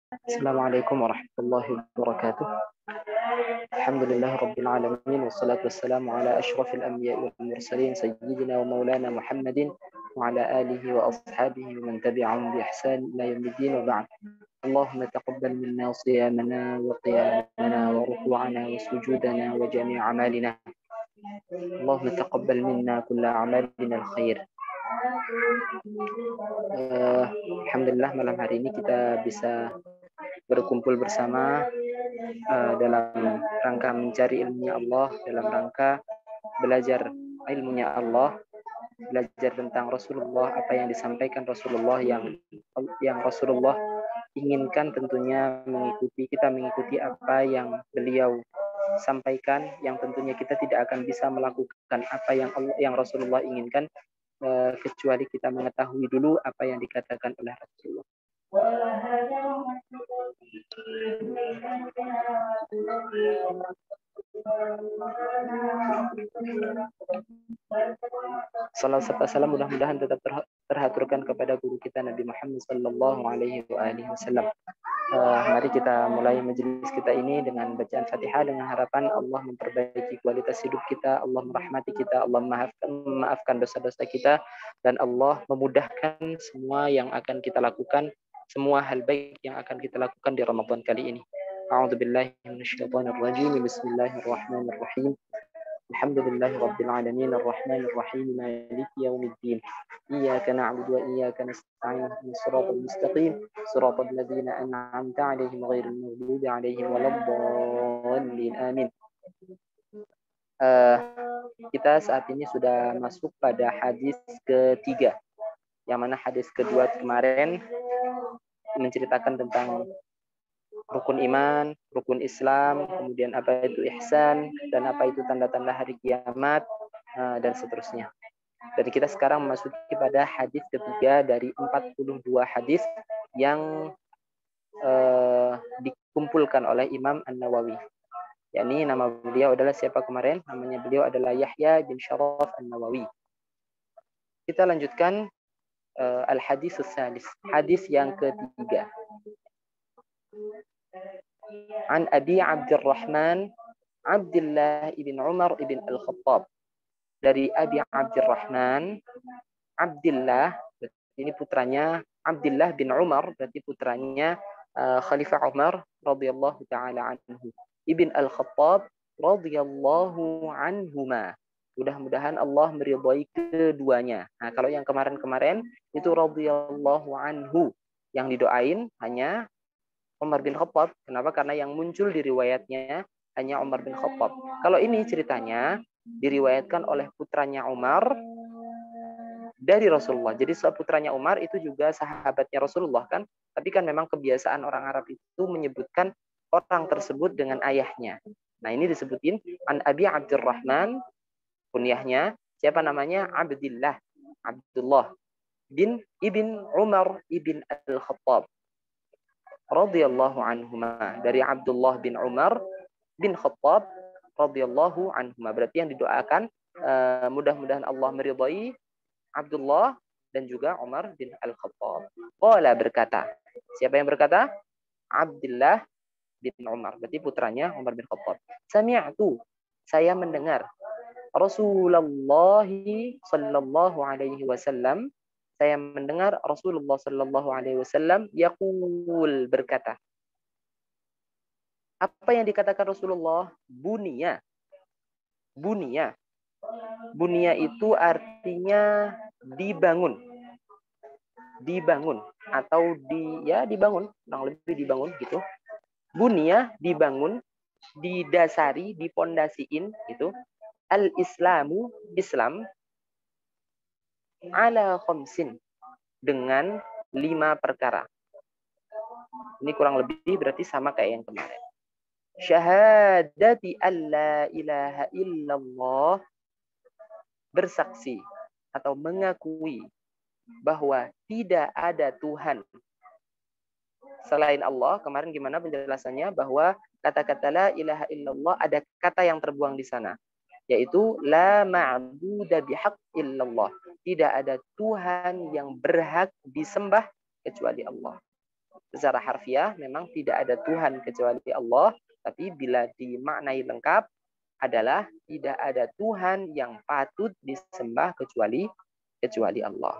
Assalamualaikum warahmatullahi wabarakatuh. Alhamdulillah rabbil alamin wassalatu wassalamu ala asyrafil anbiya'i wal mursalin sayyidina wa maulana Muhammadin wa ala alihi wa ashabihi wa man tabi'ahum bi ihsan ila yaumiddin wa ba'd. Allahumma taqabbal minna siyamana wa qiyamana wa ruku'ana wa sujudana wa jami' amalina. Allahumma taqabbal minna kulla amalina al-khair. Alhamdulillah malam hari ini kita bisa berkumpul bersama dalam rangka mencari ilmunya Allah, dalam rangka belajar ilmunya Allah, belajar tentang Rasulullah, apa yang disampaikan Rasulullah, yang Rasulullah inginkan tentunya kita mengikuti apa yang beliau sampaikan, yang tentunya kita tidak akan bisa melakukan apa yang Rasulullah inginkan kecuali kita mengetahui dulu apa yang dikatakan oleh Rasulullah. Salam serta salam mudah-mudahan tetap terhaturkan kepada guru kita Nabi Muhammad sallallahu alaihi wasallam. Mari kita mulai majelis kita ini dengan bacaan Fatihah dengan harapan Allah memperbaiki kualitas hidup kita, Allah merahmati kita, Allah memaafkan dosa-dosa kita, dan Allah memudahkan semua yang akan kita lakukan, semua hal baik yang akan kita lakukan di Ramadan kali ini. A'udzubillahi minasyaitonir rajim. Bismillahirrahmanirrahim. Alhamdulillahi rabbil alamin arrahmanir rahim maliki yaumiddin. Iyyaka na'budu wa iyyaka nasta'in ihdinas siratal mustaqim siratal ladzina an'amta 'alaihim ghairil maghdubi 'alaihim waladdallin. Amin. Kita saat ini sudah masuk pada hadis ketiga, yang mana hadis kedua kemarin menceritakan tentang rukun iman, rukun Islam, kemudian apa itu ihsan, dan apa itu tanda-tanda hari kiamat, dan seterusnya. Dan kita sekarang memasuki pada hadis ketiga dari 42 hadis yang dikumpulkan oleh Imam An-Nawawi. Yakni nama beliau adalah siapa kemarin? Namanya beliau adalah Yahya bin Sharaf An-Nawawi. Kita lanjutkan al-hadis as-salis, hadis yang ketiga. An Abi Abdurrahman Abdullah ibn Umar ibn Al-Khattab. Dari Abi Abdurrahman Abdullah, ini putranya Abdullah bin Umar, berarti putranya Khalifah Umar radhiyallahu taala anhu, ibn Al-Khattab radhiyallahu anhuma. Mudah-mudahan Allah meridhai keduanya. Nah, kalau yang kemarin-kemarin itu radhiyallahu anhu, yang didoain hanya Umar bin Khattab. Kenapa? Karena yang muncul di riwayatnya hanya Umar bin Khattab. Kalau ini ceritanya diriwayatkan oleh putranya Umar dari Rasulullah. Jadi putranya Umar itu juga sahabatnya Rasulullah kan. Tapi kan memang kebiasaan orang Arab itu menyebutkan orang tersebut dengan ayahnya. Nah, ini disebutin An Abi Abdurrahman, kunyahnya siapa namanya? Abdullah bin Ibn Umar ibn Al-Khattab radhiyallahu anhuma. Dari Abdullah bin Umar bin Khattab radhiyallahu anhuma. Berarti yang didoakan mudah-mudahan Allah meridhai Abdullah dan juga Umar bin Al-Khattab. Qala, berkata. Siapa yang berkata? Abdullah bin Umar. Berarti putranya Umar bin Khattab. Sami'tu, saya mendengar Rasulullah sallallahu alaihi wasallam, saya mendengar Rasulullah sallallahu alaihi wasallam yaqul, berkata. Apa yang dikatakan Rasulullah? Bunia. Bunia. Bunia itu artinya dibangun. Dibangun atau dibangun, kurang lebih dibangun gitu. Bunia, dibangun, didasari, dipondasiin gitu. Al-Islamu, Islam, ala khamsin, dengan 5 perkara. Ini kurang lebih berarti sama kayak yang kemarin. Syahadati alla ilaha illallah, bersaksi atau mengakui bahwa tidak ada Tuhan selain Allah. Kemarin gimana penjelasannya? Bahwa kata-kata la ilaha illallah ada kata yang terbuang di sana, yaitu la ma'buda bihaq illallah. Tidak ada Tuhan yang berhak disembah kecuali Allah. secara harfiah memang tidak ada Tuhan kecuali Allah, tapi bila dimaknai lengkap adalah tidak ada Tuhan yang patut disembah kecuali Allah.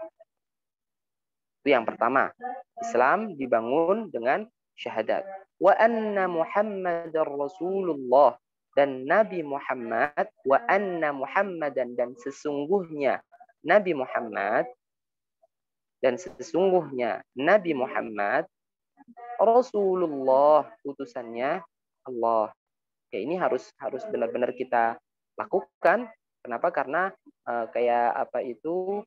Itu yang pertama. Islam dibangun dengan syahadat. Wa anna Muhammadar Rasulullah, dan Nabi Muhammad, wa anna Muhammadan, dan sesungguhnya Nabi Muhammad, Rasulullah, utusannya Allah. Ya, ini harus benar-benar kita lakukan. Kenapa? Karena kayak apa itu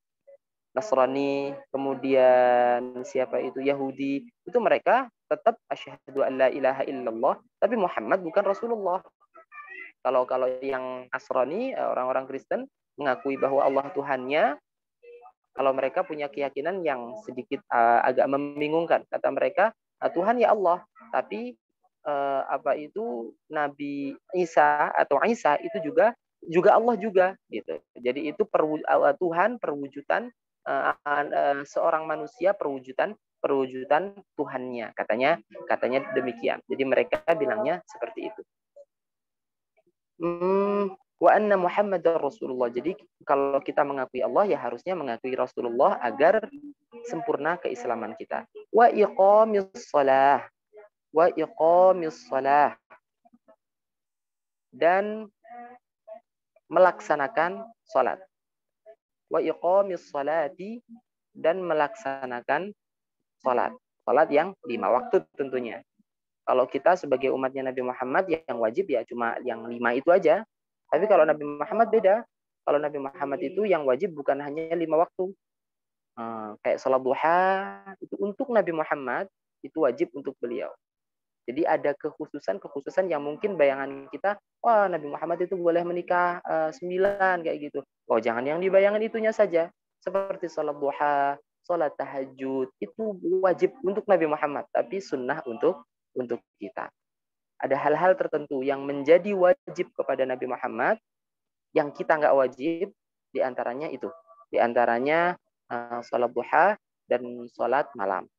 Nasrani, kemudian siapa itu Yahudi, itu mereka tetap asyhadu an la ilaha illallah, tapi Muhammad bukan Rasulullah. Kalau yang Nasrani, orang-orang Kristen mengakui bahwa Allah Tuhannya, kalau mereka punya keyakinan yang sedikit agak membingungkan. Kata mereka, Tuhan ya Allah, tapi apa itu Nabi Isa atau Isa itu juga Allah juga gitu. Jadi itu Tuhan perwujudan seorang manusia perwujudan Tuhannya, katanya demikian. Jadi mereka bilangnya seperti itu. Wa anna Muhammadar Rasulullah. Jadi kalau kita mengakui Allah ya harusnya mengakui Rasulullah agar sempurna keislaman kita. Wa iqamis shalah, dan melaksanakan salat. Wa iqamis salati, dan melaksanakan salat. Salat yang 5 waktu tentunya. Kalau kita sebagai umatnya Nabi Muhammad yang wajib ya cuma yang 5 itu aja. Tapi kalau Nabi Muhammad beda. Kalau Nabi Muhammad itu yang wajib bukan hanya 5 waktu. Kayak salat duha itu untuk Nabi Muhammad itu wajib untuk beliau. Jadi ada kekhususan yang mungkin bayangan kita, wah Nabi Muhammad itu boleh menikah 9 kayak gitu. Oh jangan yang dibayangkan itunya saja. Seperti salat duha, salat tahajud, itu wajib untuk Nabi Muhammad, tapi sunnah untuk kita. Ada hal-hal tertentu yang menjadi wajib kepada Nabi Muhammad yang kita nggak wajib, diantaranya itu. Diantaranya salat duha dan salat malam.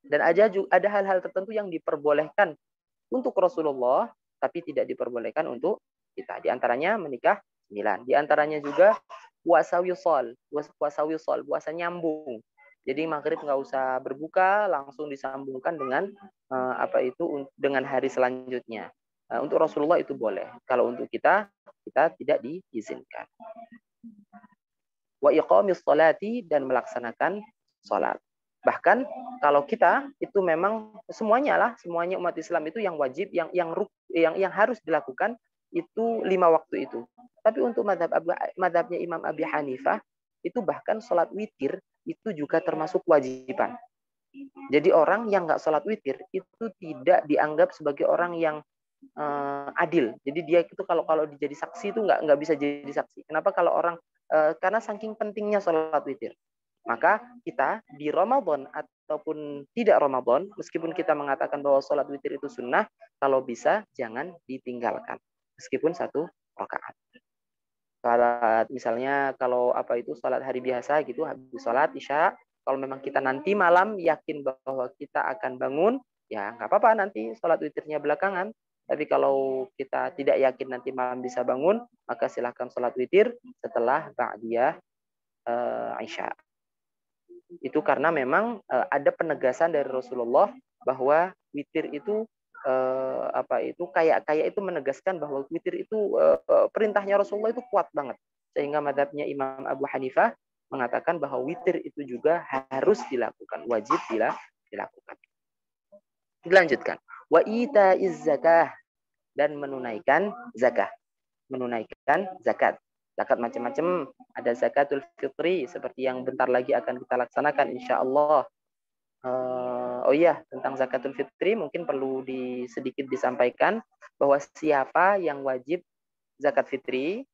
Dan ada hal-hal tertentu yang diperbolehkan untuk Rasulullah, tapi tidak diperbolehkan untuk kita. Di antaranya menikah 9. Di antaranya juga puasa wisol, puasa nyambung. Jadi maghrib nggak usah berbuka, langsung disambungkan dengan dengan hari selanjutnya. Untuk Rasulullah itu boleh. Kalau untuk kita tidak diizinkan. Wa iqamis sholati, dan melaksanakan sholat. Bahkan kalau kita itu memang semuanya umat Islam itu yang wajib, yang harus dilakukan itu 5 waktu itu. Tapi untuk madhabnya Imam Abi Hanifah itu bahkan sholat witir itu juga termasuk kewajiban. Jadi orang yang nggak sholat witir itu tidak dianggap sebagai orang yang adil. Jadi dia itu kalau jadi saksi itu nggak bisa jadi saksi. Kenapa? Kalau orang karena saking pentingnya sholat witir. Maka kita di Ramadan ataupun tidak Ramadan, meskipun kita mengatakan bahwa sholat witir itu sunnah, kalau bisa jangan ditinggalkan, meskipun 1 rakaat. Salat misalnya kalau sholat hari biasa gitu, habis sholat isya, kalau memang kita nanti malam yakin bahwa kita akan bangun, ya nggak apa-apa nanti sholat witirnya belakangan. Tapi kalau kita tidak yakin nanti malam bisa bangun, maka silahkan sholat witir setelah ba'diyah isya. Itu karena memang ada penegasan dari Rasulullah bahwa witir itu kayak itu menegaskan bahwa witir itu perintahnya Rasulullah itu kuat banget, sehingga madhabnya Imam Abu Hanifah mengatakan bahwa witir itu juga harus dilakukan, wajib dilakukan. Dilanjutkan, wa itaiz zakah, dan menunaikan zakat. Zakat macam-macam, ada zakatul fitri seperti yang bentar lagi akan kita laksanakan insyaallah. Oh iya, tentang zakatul fitri mungkin perlu sedikit disampaikan bahwa siapa yang wajib zakat fitri,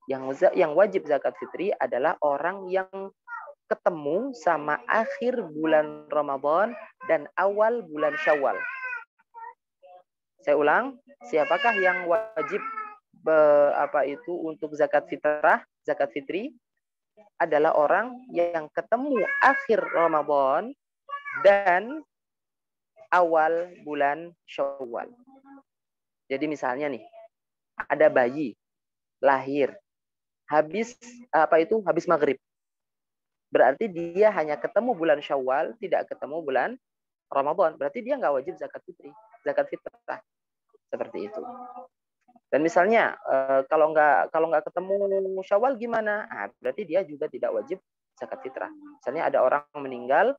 yang wajib zakat fitri adalah orang yang ketemu sama akhir bulan Ramadan dan awal bulan Syawal. Saya ulang, siapakah yang wajib untuk zakat fitri adalah orang yang ketemu akhir Ramadan dan awal bulan Syawal. Jadi misalnya nih, ada bayi lahir habis maghrib. Berarti dia hanya ketemu bulan Syawal, tidak ketemu bulan Ramadan. Berarti dia nggak wajib zakat fitrah. Seperti itu. Dan misalnya kalau nggak ketemu Syawal gimana? Nah, berarti dia juga tidak wajib zakat fitrah. Misalnya ada orang meninggal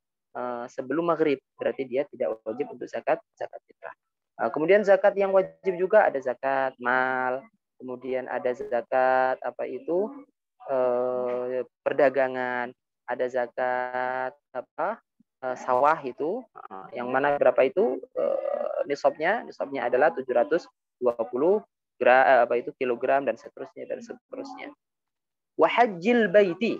sebelum maghrib, berarti dia tidak wajib untuk zakat fitrah. Kemudian zakat yang wajib juga ada zakat mal, kemudian ada zakat perdagangan, ada zakat sawah itu, yang mana berapa itu nisabnya adalah 720 kilogram dan seterusnya. Wa hajjil baiti,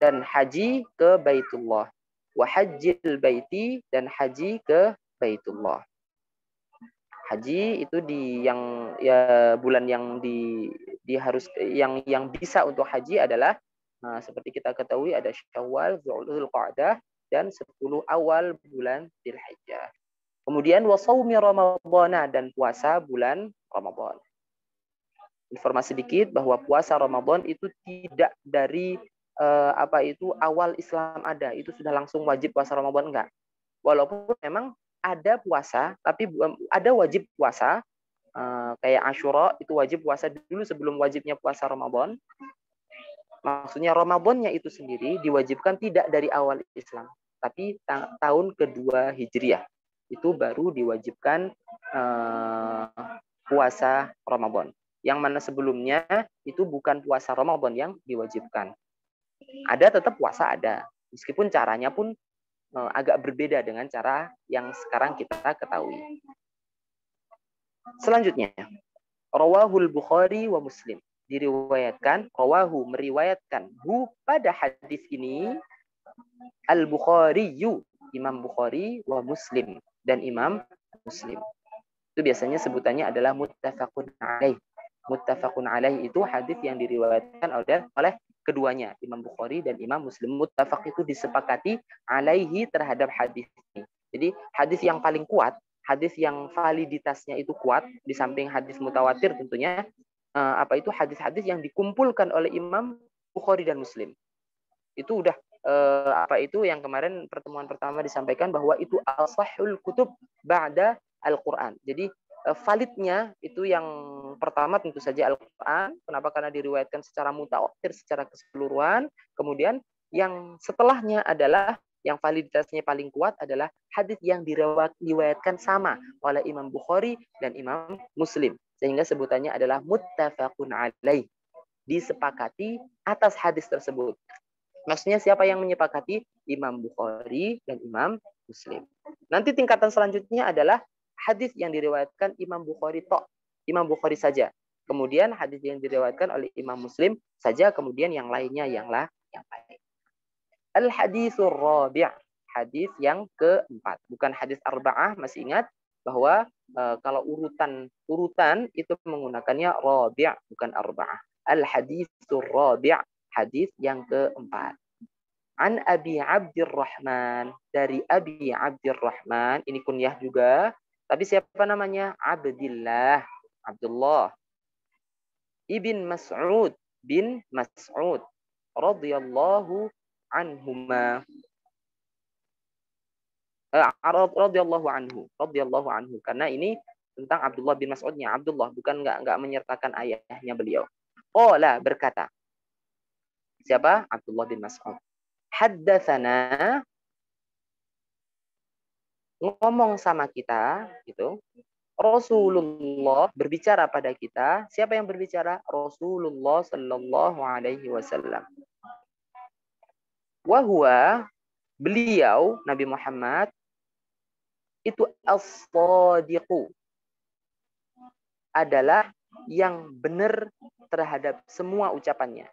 dan haji ke Baitullah. Wa hajjil baiti, dan haji ke Baitullah. Haji itu bulan yang yang bisa untuk haji adalah seperti kita ketahui ada Syawal, Dzulqa'dah, dan 10 awal bulan Dzulhijjah. Kemudian wa shaumi Ramadhan, dan puasa bulan Ramadan. Informasi sedikit bahwa puasa Ramadan itu tidak dari awal Islam ada, itu sudah langsung wajib puasa Ramadan, enggak. Walaupun memang ada puasa, tapi ada wajib puasa kayak Asyura itu wajib puasa dulu sebelum wajibnya puasa Ramadan. Maksudnya Ramadannya itu sendiri diwajibkan tidak dari awal Islam, tapi tahun kedua Hijriah itu baru diwajibkan puasa Ramadan. Yang mana sebelumnya itu bukan puasa Ramadan yang diwajibkan. Ada tetap puasa ada, meskipun caranya pun agak berbeda dengan cara yang sekarang kita ketahui. Selanjutnya, rawahul Bukhari wa Muslim, diriwayatkan, rawahu meriwayatkan pada hadis ini al-Bukhariyu, Imam Bukhari, wa Muslim, dan Imam Muslim. Itu biasanya sebutannya adalah muttafaqun alaih. Muttafaqun alaih itu hadis yang diriwayatkan oleh keduanya, Imam Bukhari dan Imam Muslim. Muttafaq itu disepakati alaihi terhadap hadis ini. Jadi hadis yang paling kuat, hadis yang validitasnya itu kuat, di samping hadis mutawatir tentunya, hadis-hadis yang dikumpulkan oleh Imam Bukhari dan Muslim. Itu udah yang kemarin pertemuan pertama disampaikan bahwa itu as-sahhul kutub ba'da Al-Quran. Jadi validnya itu yang pertama tentu saja Al-Quran. Kenapa? Karena diriwayatkan secara mutawatir, secara keseluruhan. Kemudian yang setelahnya adalah yang validitasnya paling kuat adalah hadis yang diriwayatkan sama oleh Imam Bukhari dan Imam Muslim. Sehingga sebutannya adalah muttafaqun alaih. Disepakati atas hadis tersebut. Maksudnya siapa yang menyepakati? Imam Bukhari dan Imam Muslim. Nanti tingkatan selanjutnya adalah hadis yang diriwayatkan Imam Bukhari Imam Bukhari saja. Kemudian hadis yang diriwayatkan oleh Imam Muslim saja, kemudian yang lainnya yang lain. Al-haditsur rabi', hadis yang keempat. Bukan hadis arba'ah, masih ingat bahwa kalau urutan itu menggunakannya rabi', bukan arba'ah. Al-haditsur rabi', hadis yang keempat. An Abi Abdurrahman, dari Abi Abdurrahman, ini kunyah juga, tapi siapa namanya? Abdullah ibn Mas'ud bin Mas'ud radhiyallahu anhuma, radhiyallahu anhu, karena ini tentang Abdullah bin Mas'udnya, Abdullah, bukan enggak menyertakan ayahnya beliau. Qala, berkata, siapa? Abdullah bin Mas'ud. Haddatsana, ngomong sama kita, gitu. Rasulullah, berbicara pada kita. Siapa yang berbicara? Rasulullah sallallahu alaihi wasallam. Wa huwa, beliau Nabi Muhammad itu as-shadiqu, adalah yang benar terhadap semua ucapannya.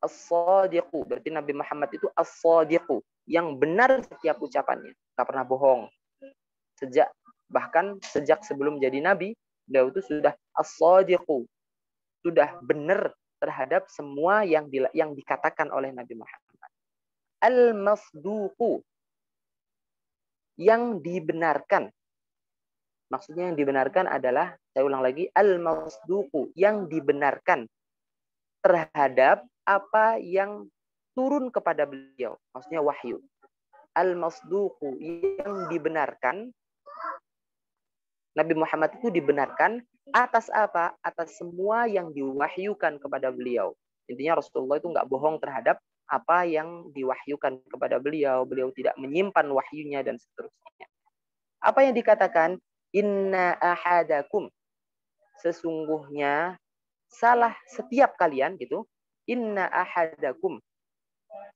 As-shadiqu, berarti Nabi Muhammad itu as-shadiqu, yang benar setiap ucapannya, nggak pernah bohong. Bahkan sejak sebelum jadi nabi, beliau itu sudah as-shadiqu, sudah benar terhadap semua yang dikatakan oleh Nabi Muhammad. al-masduqu, yang dibenarkan. Maksudnya yang dibenarkan adalah, saya ulang lagi, al-masduqu, yang dibenarkan terhadap apa yang turun kepada beliau. Maksudnya wahyu. Al-masduqu, yang dibenarkan. Nabi Muhammad itu dibenarkan atas apa? Atas semua yang diwahyukan kepada beliau. Intinya Rasulullah itu nggak bohong terhadap apa yang diwahyukan kepada beliau. Beliau tidak menyimpan wahyunya dan seterusnya. Apa yang dikatakan? Inna ahadakum. Sesungguhnya salah setiap kalian gitu. Inna ahadakum.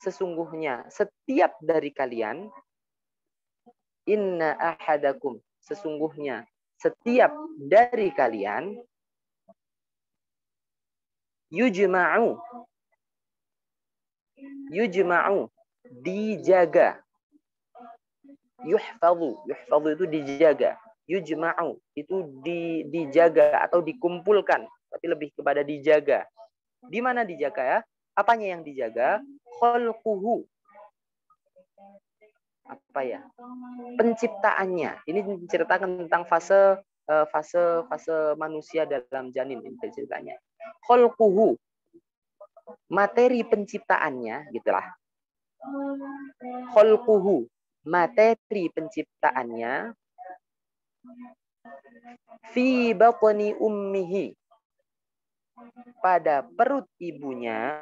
Sesungguhnya setiap dari kalian. Inna ahadakum. Sesungguhnya setiap dari kalian yujma'u dijaga, yuhfadhu itu dijaga, yujma'u itu dijaga atau dikumpulkan, tapi lebih kepada dijaga. Di mana dijaga ya? Apanya yang dijaga? Khalquhu, apa ya? Penciptaannya. Ini menceritakan tentang fase manusia dalam janin, ini ceritanya. Khalquhu, materi penciptaannya, gitulah. Khalquhu, materi penciptaannya. Fi batni ummihi, pada perut ibunya.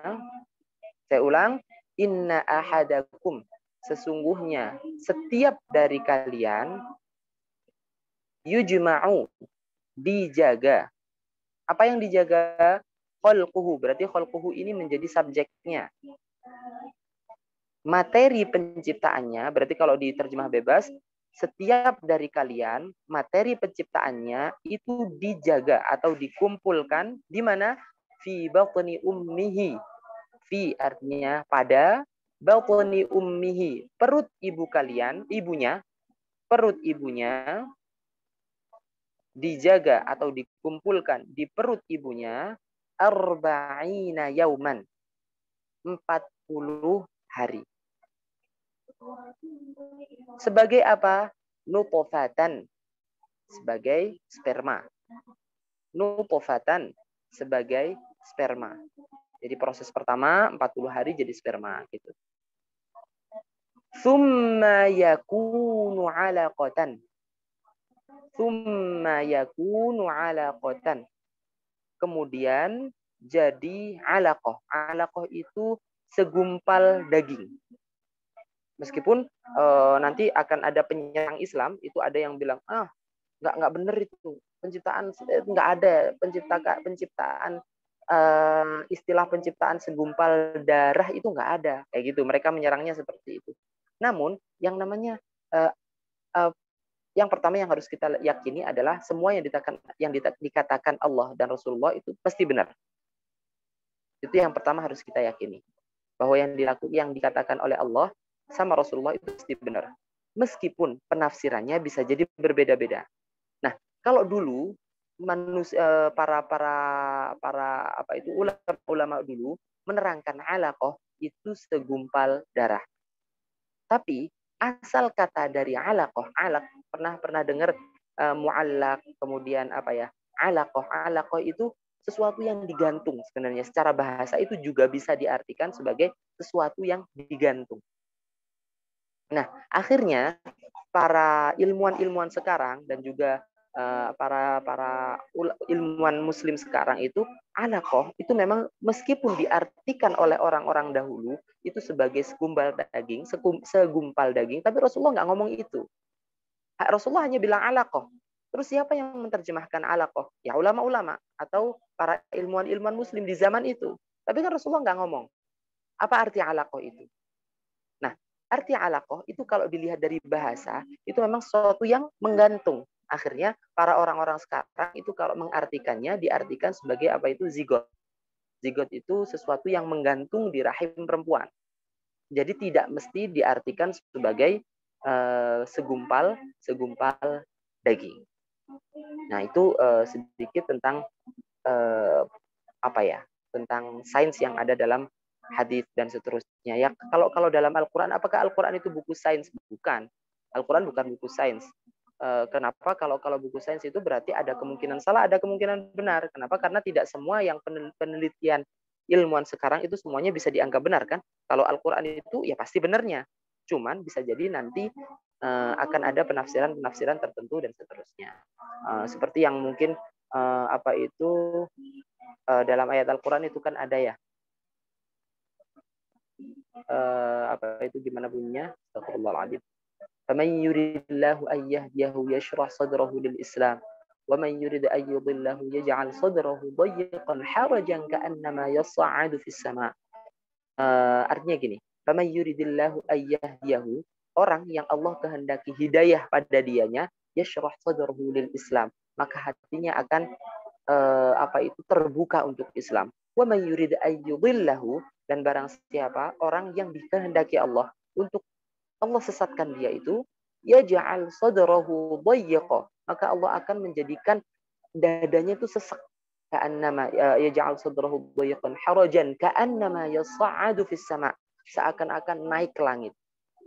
Saya ulang, inna ahadakum, sesungguhnya setiap dari kalian, yujma'u, dijaga. Apa yang dijaga? Khalquhu, berarti khalquhu ini menjadi subjeknya. Materi penciptaannya, berarti kalau diterjemah bebas, setiap dari kalian, materi penciptaannya itu dijaga atau dikumpulkan di mana? Fi batni ummihi. Fi artinya pada, batni ummihi, perut ibu kalian, ibunya, perut ibunya dijaga atau dikumpulkan di perut ibunya arba'ina yauman, 40 hari. Sebagai apa? Nutfatan, sebagai sperma. Nutfatan, sebagai sperma. Jadi proses pertama 40 hari jadi sperma gitu. Tsumma yakunu 'alaqatan. Tsumma yakunu 'alaqatan. Kemudian jadi 'alaqah. 'Alaqah itu segumpal daging. Meskipun nanti akan ada penyerang Islam, itu ada yang bilang, nggak benar itu, penciptaan nggak ada penciptaan istilah penciptaan segumpal darah itu nggak ada, kayak gitu. Mereka menyerangnya seperti itu. Namun yang namanya yang pertama yang harus kita yakini adalah semua yang dikatakan Allah dan Rasulullah itu pasti benar. Itu yang pertama harus kita yakini, bahwa yang dikatakan oleh Allah sama Rasulullah itu pasti benar. Meskipun penafsirannya bisa jadi berbeda-beda. Nah, kalau dulu manusia para ulama dulu menerangkan alaqah itu segumpal darah. Tapi asal kata dari alaqah, pernah dengar muallaq, kemudian alaqah itu sesuatu yang digantung. Sebenarnya secara bahasa itu juga bisa diartikan sebagai sesuatu yang digantung. Nah, akhirnya para ilmuwan sekarang dan juga para ilmuwan muslim sekarang itu, alaqah itu memang meskipun diartikan oleh orang-orang dahulu itu sebagai segumpal daging, tapi Rasulullah nggak ngomong itu. Rasulullah hanya bilang alaqah. Terus siapa yang menerjemahkan alaqah? Ya ulama-ulama atau para ilmuwan muslim di zaman itu. Tapi kan Rasulullah nggak ngomong. Apa arti alaqah itu? Nah, arti alaqah itu kalau dilihat dari bahasa, itu memang sesuatu yang menggantung. Akhirnya para orang-orang sekarang itu kalau mengartikannya, diartikan sebagai apa itu zigot. Zigot itu sesuatu yang menggantung di rahim perempuan. Jadi tidak mesti diartikan sebagai segumpal daging. Nah, itu sedikit tentang tentang sains yang ada dalam hadis dan seterusnya. Ya kalau dalam Al-Qur'an, apakah Al-Qur'an itu buku sains? Bukan. Al-Qur'an bukan buku sains. Kenapa? Kalau buku sains itu berarti ada kemungkinan salah, ada kemungkinan benar. Kenapa? Karena tidak semua yang penelitian ilmuwan sekarang itu semuanya bisa dianggap benar kan? Kalau Al-Qur'an itu ya pasti benarnya. Cuman bisa jadi nanti akan ada penafsiran tertentu dan seterusnya. Seperti yang mungkin dalam ayat Al-Qur'an itu kan ada ya. Gimana bunyinya? Astagfirullahaladzim. فمن يريد الله أن يهديه يشرح صدره للإسلام ومن يريد أن يضله يجعل صدره ضيقا حرجا كأنما يصعد في السماء. Artinya gini, فمن يريد الله أن يهديه, orang yang Allah kehendaki hidayah pada dianya, yashrah sadrahu lil Islam, maka hatinya akan terbuka untuk Islam. Wa man yurid an yudhillahu, dan barang siapa orang yang dikehendaki Allah untuk Allah sesatkan dia itu, yaj'al sadrahu dayyiqa, maka Allah akan menjadikan dadanya itu sesak, ka'annama yaj'al sadrahu dayyiqan harajan ka'annama yas'adu fis sama, seakan-akan naik ke langit.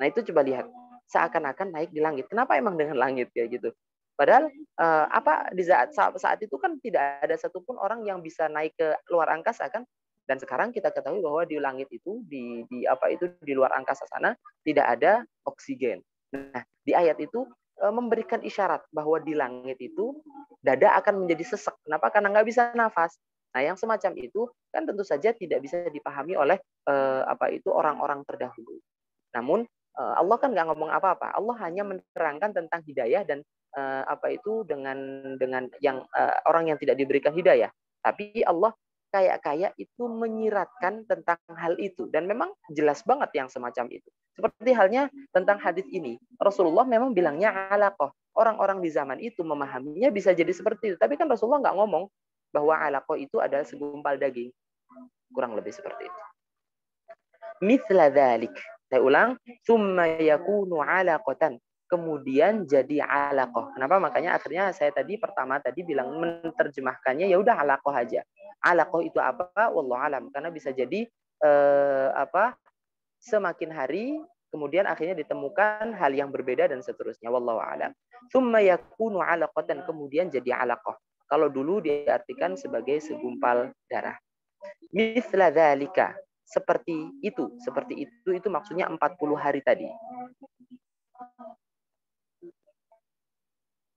Nah, itu coba lihat, seakan-akan naik di langit. Kenapa emang dengan langit kayak gitu? Padahal di saat itu kan tidak ada satupun orang yang bisa naik ke luar angkasa kan? Dan sekarang kita ketahui bahwa di langit itu di luar angkasa sana tidak ada oksigen. Nah, di ayat itu memberikan isyarat bahwa di langit itu dada akan menjadi sesek. Kenapa? Karena nggak bisa nafas. Nah, yang semacam itu kan tentu saja tidak bisa dipahami oleh orang-orang terdahulu. Namun Allah kan nggak ngomong apa-apa. Allah hanya menerangkan tentang hidayah dan dengan yang orang yang tidak diberikan hidayah. Tapi Allah kayak itu menyiratkan tentang hal itu, dan memang jelas banget yang semacam itu. Seperti halnya tentang hadis ini, Rasulullah memang bilangnya alaqah. Orang-orang di zaman itu memahaminya bisa jadi seperti itu, tapi kan Rasulullah nggak ngomong bahwa alaqah itu adalah segumpal daging. Kurang lebih seperti itu. Mithla dzalik. Saya ulang, summa yakunu alaqatan, kemudian jadi alaqah. Kenapa? Makanya akhirnya saya pertama tadi bilang menerjemahkannya ya udah alaqah aja. Alaqah itu apa? Wallahu alam. Karena bisa jadi semakin hari kemudian akhirnya ditemukan hal yang berbeda dan seterusnya. Wallahu alam. Tsumma yakunu alaqatan, kemudian jadi alaqah. Kalau dulu diartikan sebagai segumpal darah. Mithla dzalika, seperti itu maksudnya 40 hari tadi.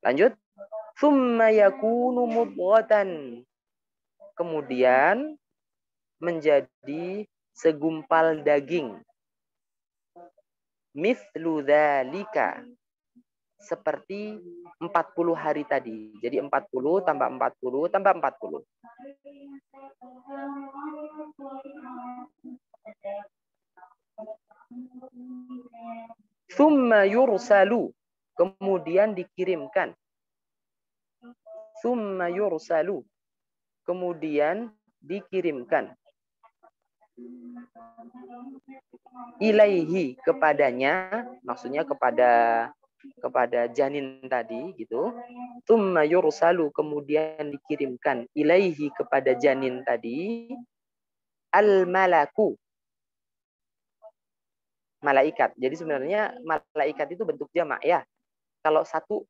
Lanjut. Tsumma yakunu mudghatan, kemudian menjadi segumpal daging. Mithlu dzalika, seperti 40 hari tadi. Jadi 40 tambah 40 tambah 40. Tsumma yursalu, kemudian dikirimkan. Tsumma yursalu, kemudian dikirimkan. Ilaihi, kepadanya, maksudnya kepada janin tadi gitu. Tsumma yursalu, kemudian dikirimkan. Ilaihi, kepada janin tadi. Al-malaku, malaikat. Jadi sebenarnya malaikat itu bentuk jamak ya. Kalau satu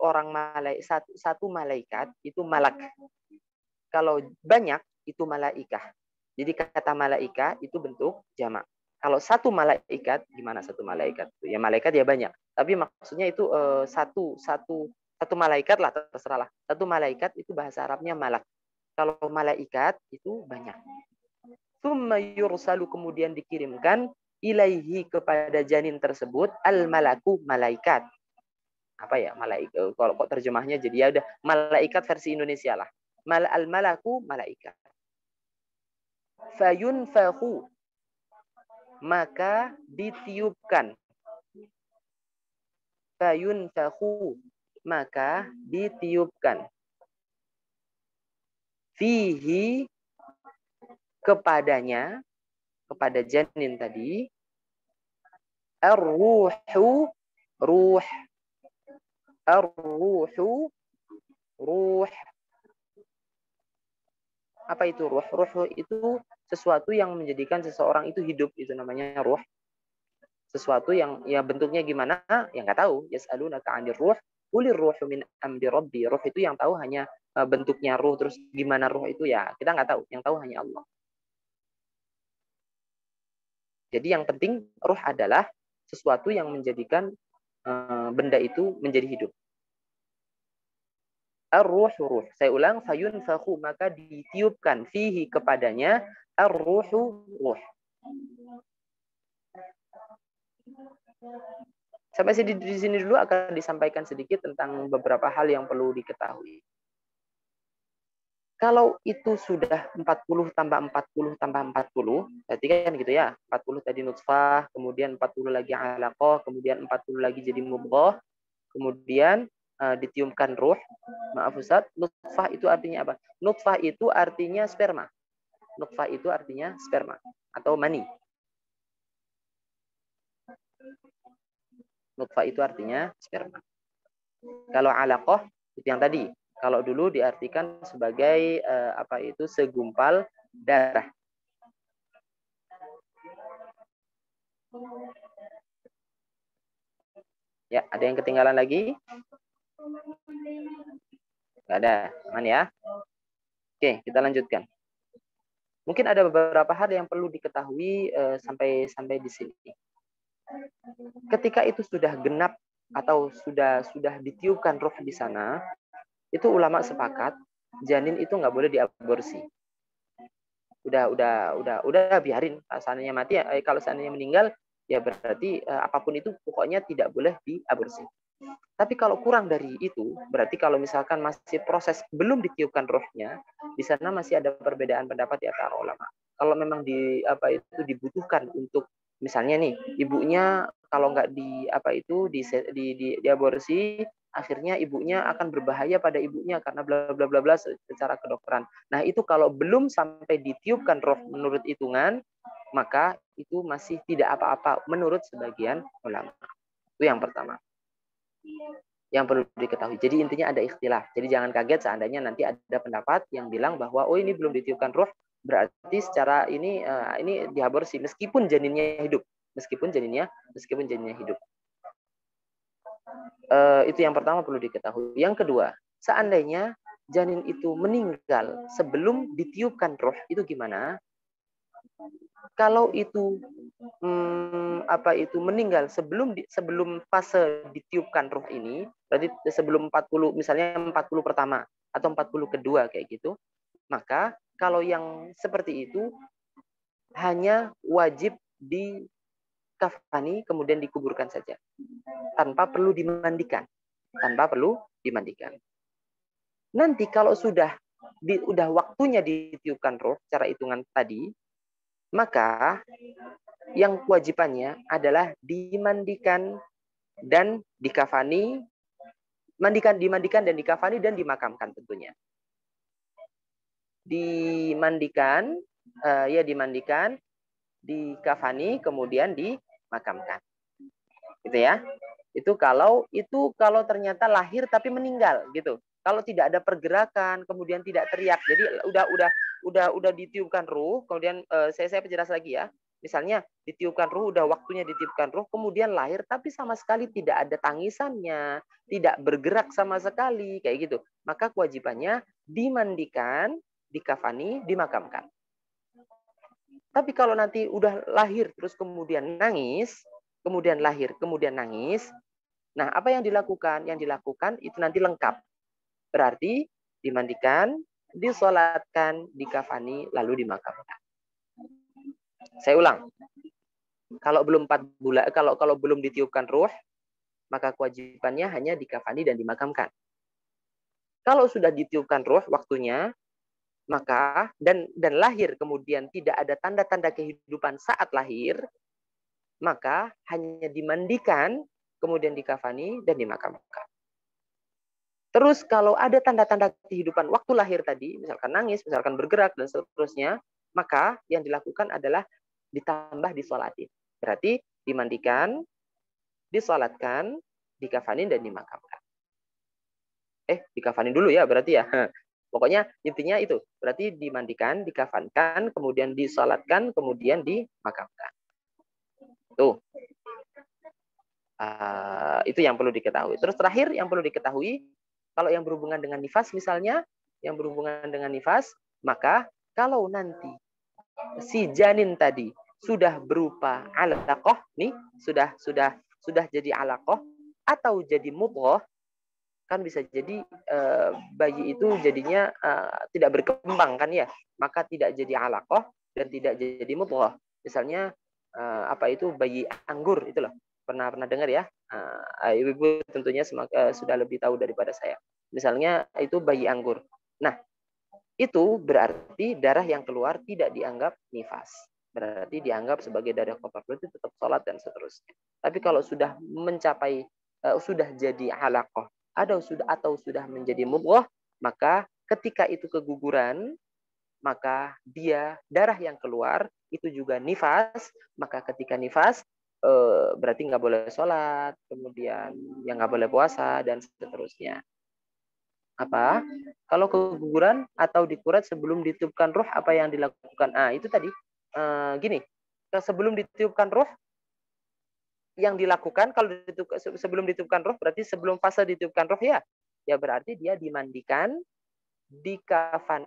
malaikat itu malak. Kalau banyak itu malaikah. Jadi kata malaika itu bentuk jamak. Kalau satu malaikat, gimana satu malaikat? Ya malaikat ya banyak. Tapi maksudnya itu satu malaikat lah, terserah lah. Satu malaikat itu bahasa Arabnya malak. Kalau malaikat itu banyak. Tsumma yursalu, kemudian dikirimkan, ilaihi, kepada janin tersebut, al-malaku, malaikat. Apa ya malaikat? Kalau kok terjemahnya jadi ya udah malaikat versi Indonesia lah. Al-malaku, malaikat. Fayunfakhu, maka ditiupkan. Fayunfakhu, maka ditiupkan. Fihi, kepadanya, kepada janin tadi, ar-ruhu, ruh, ar-ruhu, ruh. Apa itu ruh? Ruh itu sesuatu yang menjadikan seseorang itu hidup, itu namanya ruh. Sesuatu yang ya bentuknya gimana ya nggak tahu. Yas'alunaka 'anir ruh, qulir ruhu min amri rabbi. Ruh itu yang tahu hanya bentuknya ruh, terus gimana ruh itu ya kita nggak tahu, yang tahu hanya Allah. Jadi yang penting ruh adalah sesuatu yang menjadikan benda itu menjadi hidup. Ar-ruhu ruh. Saya ulang, fayunfakhu, maka ditiupkan fihi kepadanya ar-ruhu ruh. Sampai di sini dulu akan disampaikan sedikit tentang beberapa hal yang perlu diketahui. Kalau itu sudah 40 tambah 40 tambah 40, berarti kan gitu ya. 40 tadi nutfah, kemudian 40 lagi alaqah, kemudian 40 lagi jadi mudghah, kemudian ditiupkan ruh. Maaf Ustaz, nutfah itu artinya apa? Nutfah itu artinya sperma. Nutfah itu artinya sperma atau mani. Nutfah itu artinya sperma. Kalau alaqah itu yang tadi. Kalau dulu diartikan sebagai segumpal darah. Ya, ada yang ketinggalan lagi? Nggak ada, aman ya? Oke, kita lanjutkan. Mungkin ada beberapa hal yang perlu diketahui sampai di sini. Ketika itu sudah genap atau sudah ditiupkan roh di sana, itu ulama sepakat janin itu nggak boleh diaborsi. Udah biarin. Seandainya mati, kalau seandainya meninggal, ya berarti apapun itu pokoknya tidak boleh diaborsi. Tapi kalau kurang dari itu, berarti kalau misalkan masih proses belum ditiupkan rohnya, di sana masih ada perbedaan pendapat di antara ulama. Kalau memang itu dibutuhkan untuk misalnya nih ibunya kalau nggak diaborsi, akhirnya ibunya akan berbahaya pada ibunya karena bla bla bla bla secara kedokteran. Nah itu kalau belum sampai ditiupkan roh menurut hitungan, maka itu masih tidak apa-apa menurut sebagian ulama. Itu yang pertama yang perlu diketahui. Jadi intinya ada ikhtilaf. Jadi jangan kaget seandainya nanti ada pendapat yang bilang bahwa oh ini belum ditiupkan roh, berarti secara ini diaborsi meskipun janinnya hidup, meskipun janinnya hidup. Itu yang pertama perlu diketahui. Yang kedua, seandainya janin itu meninggal sebelum ditiupkan roh, itu gimana? Kalau itu meninggal sebelum fase ditiupkan ruh ini, berarti sebelum 40 misalnya 40 pertama atau 40 kedua kayak gitu, maka kalau yang seperti itu hanya wajib dikafani kemudian dikuburkan saja tanpa perlu dimandikan. Nanti kalau sudah waktunya ditiupkan roh secara hitungan tadi, maka yang kewajibannya adalah dimandikan dan dikafani, dimandikan dan dikafani dan dimakamkan tentunya. Dimandikan, dikafani, kemudian dimakamkan. Gitu ya. Itu kalau ternyata lahir tapi meninggal gitu. Kalau tidak ada pergerakan, kemudian tidak teriak. Jadi udah ditiupkan ruh, kemudian saya perjelas lagi ya. Misalnya ditiupkan ruh, udah waktunya ditiupkan ruh, kemudian lahir tapi sama sekali tidak ada tangisannya, tidak bergerak sama sekali kayak gitu. Maka kewajibannya dimandikan, dikafani, dimakamkan. Tapi kalau nanti udah lahir terus kemudian nangis, kemudian lahir, kemudian nangis, nah apa yang dilakukan? Yang dilakukan itu nanti lengkap. Berarti dimandikan, disolatkan, dikafani, lalu dimakamkan. Saya ulang. Kalau belum 4 bulan, kalau belum ditiupkan ruh, maka kewajibannya hanya dikafani dan dimakamkan. Kalau sudah ditiupkan ruh waktunya, maka dan lahir kemudian tidak ada tanda-tanda kehidupan saat lahir, maka hanya dimandikan, kemudian dikafani dan dimakamkan. Terus kalau ada tanda-tanda kehidupan waktu lahir tadi, misalkan nangis, misalkan bergerak, dan seterusnya, maka yang dilakukan adalah ditambah disolatin. Berarti dimandikan, disolatkan, dikafanin, dan dimakamkan. Dikafanin dulu ya berarti ya. Pokoknya intinya itu. Berarti dimandikan, dikafankan, kemudian disalatkan, kemudian dimakamkan. Tuh. Itu yang perlu diketahui. Terus terakhir yang perlu diketahui, kalau yang berhubungan dengan nifas misalnya, yang berhubungan dengan nifas, maka kalau nanti si janin tadi sudah berupa alaqah nih, sudah jadi alaqah atau jadi mudghah, kan bisa jadi bayi itu jadinya tidak berkembang kan ya, maka tidak jadi alaqah dan tidak jadi mudghah. Misalnya apa itu bayi anggur itu loh, pernah dengar ya? Ibu tentunya sudah lebih tahu daripada saya. Misalnya itu bayi anggur. Nah, itu berarti darah yang keluar tidak dianggap nifas. Berarti dianggap sebagai darah kotor, berarti tetap sholat dan seterusnya. Tapi kalau sudah mencapai sudah jadi alaqah atau sudah menjadi mudghah, maka ketika itu keguguran, maka dia darah yang keluar itu juga nifas. Maka ketika nifas berarti nggak boleh sholat, kemudian yang nggak boleh puasa dan seterusnya. Apa? Kalau keguguran atau dikuret sebelum ditiupkan ruh, apa yang dilakukan? Itu tadi gini, sebelum ditiupkan ruh yang dilakukan kalau sebelum ditiupkan ruh berarti sebelum fase ditiupkan ruh ya berarti dia dimandikan, dikafan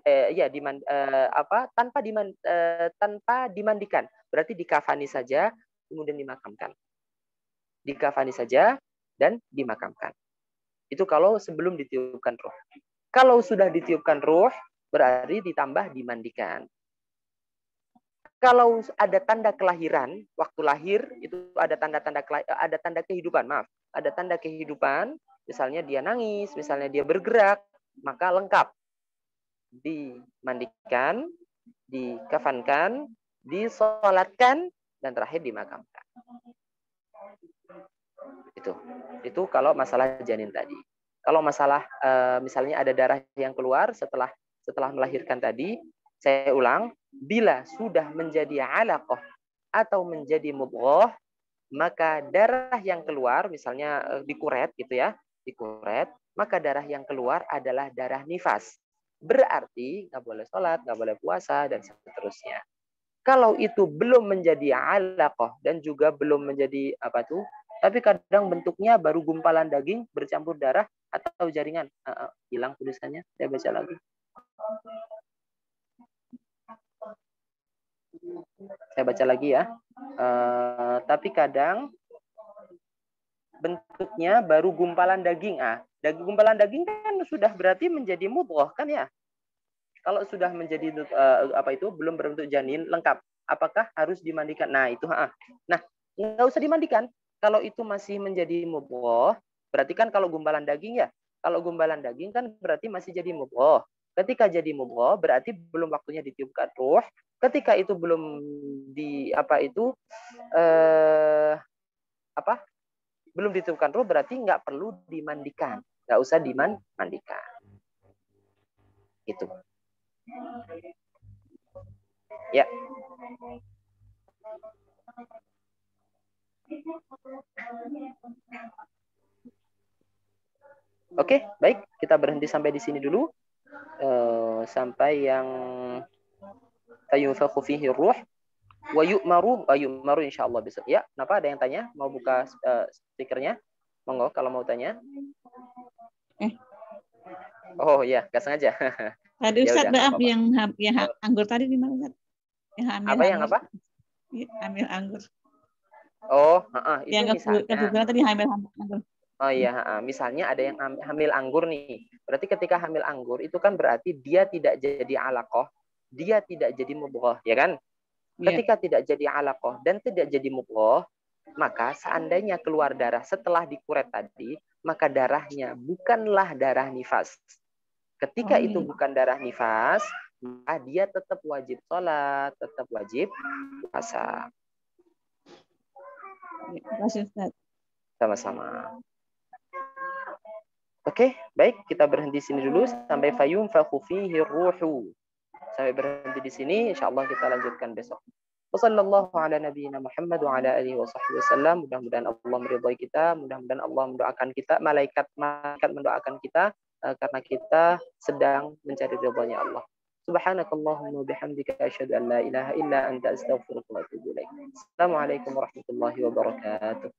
tanpa dimandikan, berarti dikafani saja kemudian dimakamkan, dikafani saja dan dimakamkan. Itu kalau sebelum ditiupkan ruh. Kalau sudah ditiupkan ruh berarti ditambah dimandikan. Kalau ada tanda kelahiran, waktu lahir itu ada tanda kehidupan, ada tanda kehidupan, misalnya dia nangis, misalnya dia bergerak, maka lengkap. Dimandikan, dikafankan, disolatkan, dan terakhir dimakamkan. Itu kalau masalah janin tadi. Kalau masalah misalnya ada darah yang keluar setelah melahirkan tadi, saya ulang, bila sudah menjadi alaqah atau menjadi mudghah, maka darah yang keluar misalnya dikuret gitu ya, dikuret, maka darah yang keluar adalah darah nifas. Berarti nggak boleh sholat, nggak boleh puasa dan seterusnya. Kalau itu belum menjadi alaqah dan juga belum menjadi tapi kadang bentuknya baru gumpalan daging bercampur darah atau jaringan. Hilang tulisannya, saya baca lagi. Saya baca lagi ya. Tapi kadang bentuknya baru gumpalan daging. Gumpalan daging kan sudah berarti menjadi mudghah kan ya. Kalau sudah menjadi belum berbentuk janin lengkap, apakah harus dimandikan? Nah, itu Nah, nggak usah dimandikan. Kalau itu masih menjadi mudghah, berarti kan kalau gumpalan daging ya. Kalau gumpalan daging kan berarti masih jadi mudghah. Ketika jadi mudghah berarti belum waktunya ditiupkan ruh. Ketika itu belum belum ditiupkan ruh berarti nggak perlu dimandikan. Nggak usah dimandikan. Itu. Ya. Oke, baik. Kita berhenti sampai di sini dulu. Sampai yang fayunfakhu fihi ruh wa yu'maru insyaallah besok. Ya, kenapa ada yang tanya? Mau buka stikernya? Monggo kalau mau tanya. Oh ya, nggak sengaja. Tadi Ustaz, maaf yang anggur tadi di mana Ustaz? Yang hamil. Yang apa? Hamil anggur. Oh, itu yang misalnya. Tadi hamil anggur. Oh iya, misalnya ada yang hamil anggur nih. Berarti ketika hamil anggur itu kan berarti dia tidak jadi alaqah, dia tidak jadi mudghah, ya kan? Ketika tidak jadi alaqah dan tidak jadi mudghah, maka seandainya keluar darah setelah dikuret tadi, maka darahnya bukanlah darah nifas. Ketika itu bukan darah nifas, maka dia tetap wajib sholat, tetap wajib puasa. Terima kasih Ustaz. Sama-sama. Oke, baik, kita berhenti sini dulu sampai fayunfakhu fihi ruhu. Sampai berhenti di sini, insyaallah kita lanjutkan besok. Wassallallahu ala nabiyyina Muhammad wa ala alihi wa sahbihi wasallam. Mudah-mudahan Allah meridhai kita, mudah-mudahan Allah mendoakan kita, malaikat mendoakan kita karena kita sedang mencari ridhonya Allah. Subhanakallahumma bihamdika asyhadu an la ilaha illa anta astaghfiruka wa atubu ilaik. Assalamualaikum warahmatullahi wabarakatuh.